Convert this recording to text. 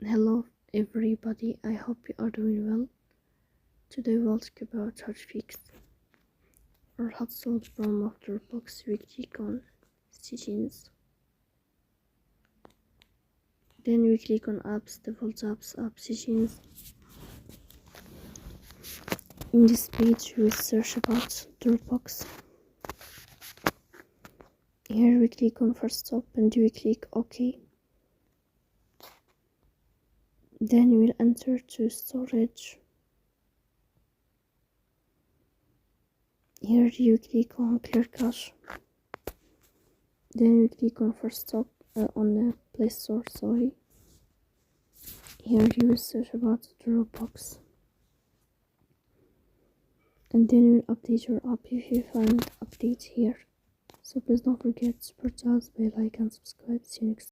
Hello everybody, I hope you are doing well. Today we'll talk about how to fix or how to solve the problem of DropBox. We click on settings, then we click on apps, default apps, app settings. In this page we search about DropBox. Here we click on first stop and we click OK. Then we'll enter to storage. Here you click on clear cache. Then we click on first stop on the Play Store. Here you will search about DropBox. And then you will update your app if you find update here. So please don't forget to support us by like and subscribe. See you next time.